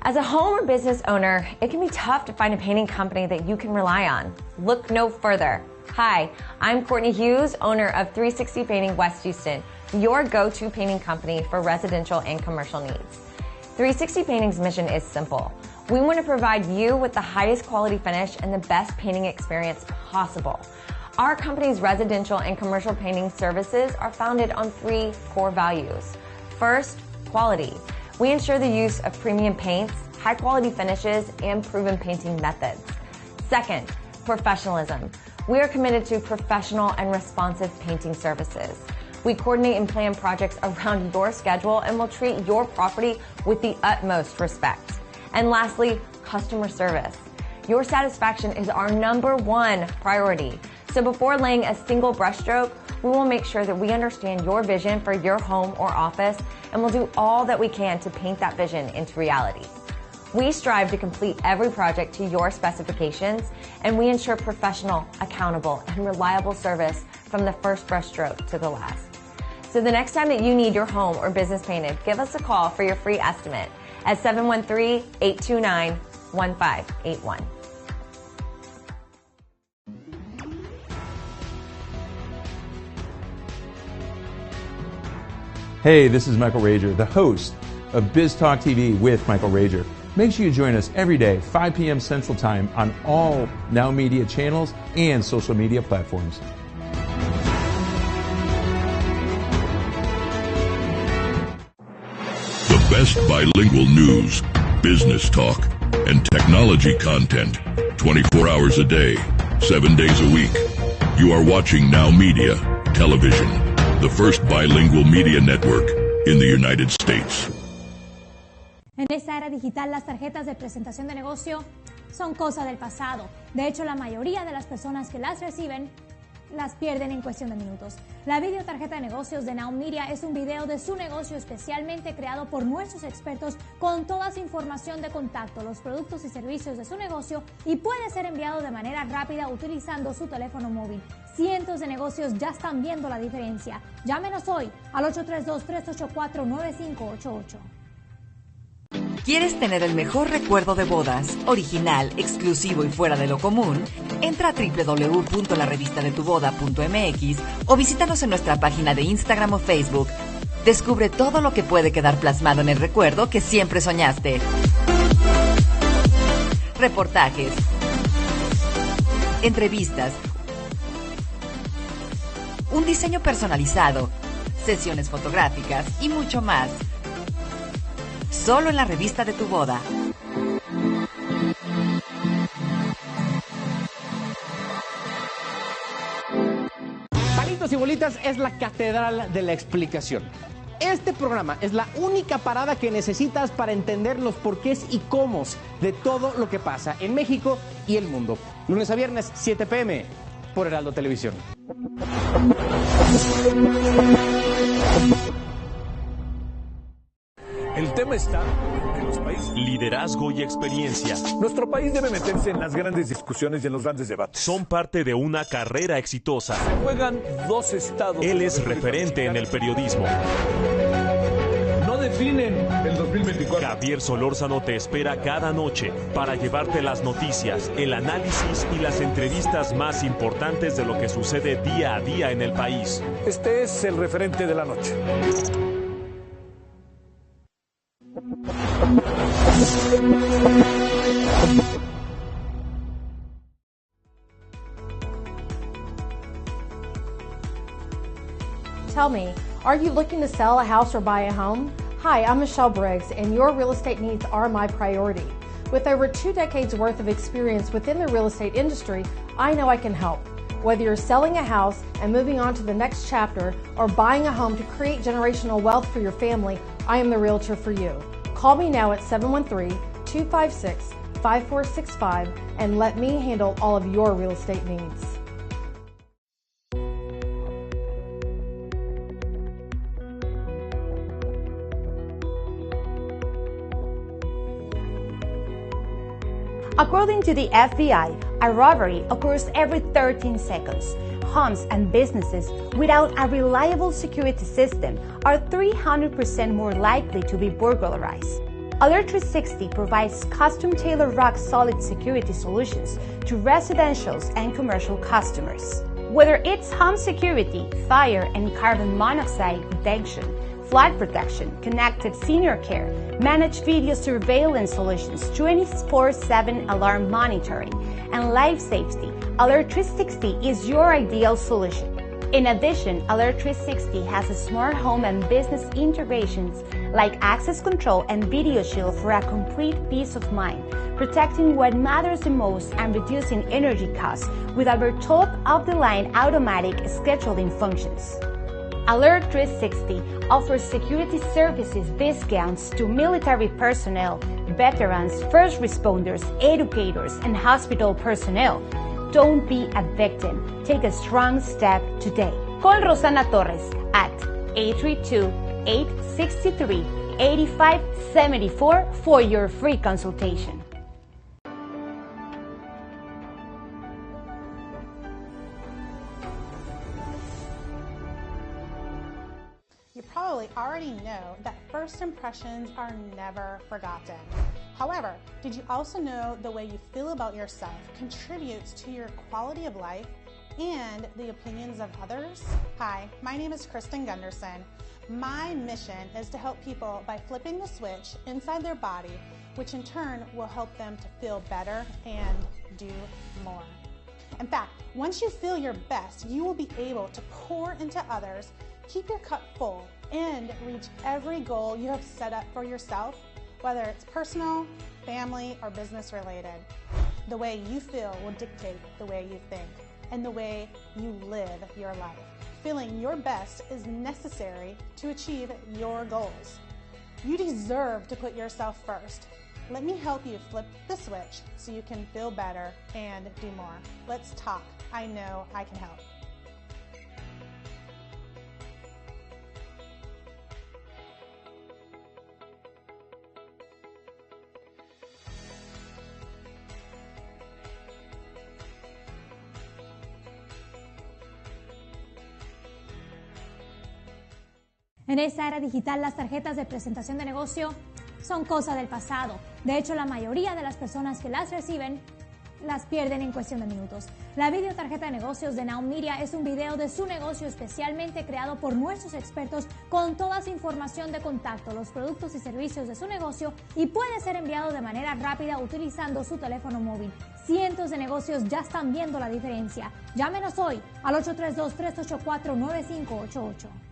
As a home or business owner, it can be tough to find a painting company that you can rely on. Look no further. Hi, I'm Courtney Hughes, owner of 360 Painting West Houston, your go-to painting company for residential and commercial needs. 360 Painting's mission is simple. We want to provide you with the highest quality finish and the best painting experience possible. Our company's residential and commercial painting services are founded on 3 core values. First, quality. We ensure the use of premium paints, high-quality finishes, and proven painting methods. Second, professionalism. We are committed to professional and responsive painting services. We coordinate and plan projects around your schedule and will treat your property with the utmost respect. And lastly, customer service. Your satisfaction is our #1 priority. So before laying a single brushstroke, we will make sure that we understand your vision for your home or office, and we'll do all that we can to paint that vision into reality. We strive to complete every project to your specifications, and we ensure professional, accountable, and reliable service from the first brushstroke to the last. So the next time that you need your home or business painted, give us a call for your free estimate at 713-829-1581. Hey, this is Michael Rager, the host of Biz Talk TV with Michael Rager. Make sure you join us every day, 5 p.m. Central Time on all Now Media channels and social media platforms. The best bilingual news, business talk, and technology content 24 hours a day, 7 days a week. You are watching Now Media Television, the first bilingual media network in the United States. En esta era digital, las tarjetas de presentación de negocio son cosa del pasado. De hecho, la mayoría de las personas que las reciben las pierden en cuestión de minutos. La videotarjeta de negocios de Now Media es un video de su negocio especialmente creado por nuestros expertos con toda su información de contacto, los productos y servicios de su negocio, y puede ser enviado de manera rápida utilizando su teléfono móvil. Cientos de negocios ya están viendo la diferencia. Llámenos hoy al 832-384-9588. ¿Quieres tener el mejor recuerdo de bodas, original, exclusivo y fuera de lo común? Entra a www.larevistadetuboda.mx o visítanos en nuestra página de Instagram o Facebook. Descubre todo lo que puede quedar plasmado en el recuerdo que siempre soñaste. Reportajes, entrevistas, un diseño personalizado, sesiones fotográficas y mucho más. Solo en la revista de tu boda. Palitos y Bolitas es la catedral de la explicación. Este programa es la única parada que necesitas para entender los porqués y cómo de todo lo que pasa en México y el mundo. Lunes a viernes, 7 p.m. por Heraldo Televisión. El tema está en los países. Liderazgo y experiencia. Nuestro país debe meterse en las grandes discusiones y en los grandes debates. Son parte de una carrera exitosa. Se juegan 2 estados. Él es referente en el periodismo. No definen el 2024. Javier Solórzano te espera cada noche para llevarte las noticias, el análisis y las entrevistas más importantes de lo que sucede día a día en el país. Este es el referente de la noche. Tell me, are you looking to sell a house or buy a home? Hi, I'm Michelle Briggs, and your real estate needs are my priority. With over 2 decades worth of experience within the real estate industry, I know I can help. Whether you're selling a house and moving on to the next chapter or buying a home to create generational wealth for your family, I am the realtor for you. Call me now at 713-256-5465 and let me handle all of your real estate needs. According to the FBI, a robbery occurs every 13 seconds. Homes and businesses without a reliable security system are 300% more likely to be burglarized. Alert 360 provides custom-tailored rock-solid security solutions to residential and commercial customers. Whether it's home security, fire and carbon monoxide detection, flood protection, connected senior care, managed video surveillance solutions, 24/7 alarm monitoring, and life safety, Alert 360 is your ideal solution. In addition, Alert 360 has smart home and business integrations like access control and video shield for a complete peace of mind, protecting what matters the most and reducing energy costs with our top-of-the-line automatic scheduling functions. Alert 360 offers security services discounts to military personnel, veterans, first responders, educators, and hospital personnel. Don't be a victim. Take a strong step today. Call Rosana Torres at 832-863-8574 for your free consultation. You probably already know that first impressions are never forgotten. However, did you also know the way you feel about yourself contributes to your quality of life and the opinions of others? Hi, my name is Kristen Gunderson. My mission is to help people by flipping the switch inside their body, which in turn will help them to feel better and do more. In fact, once you feel your best, you will be able to pour into others, keep your cup full, and reach every goal you have set up for yourself, whether it's personal, family, or business related. The way you feel will dictate the way you think and the way you live your life. Feeling your best is necessary to achieve your goals. You deserve to put yourself first. Let me help you flip the switch so you can feel better and do more. Let's talk. I know I can help. En esta era digital, las tarjetas de presentación de negocio son cosa del pasado. De hecho, la mayoría de las personas que las reciben las pierden en cuestión de minutos. La videotarjeta de negocios de Now Media es un video de su negocio especialmente creado por nuestros expertos con toda su información de contacto, los productos y servicios de su negocio y puede ser enviado de manera rápida utilizando su teléfono móvil. Cientos de negocios ya están viendo la diferencia. Llámenos hoy al 832-384-9588.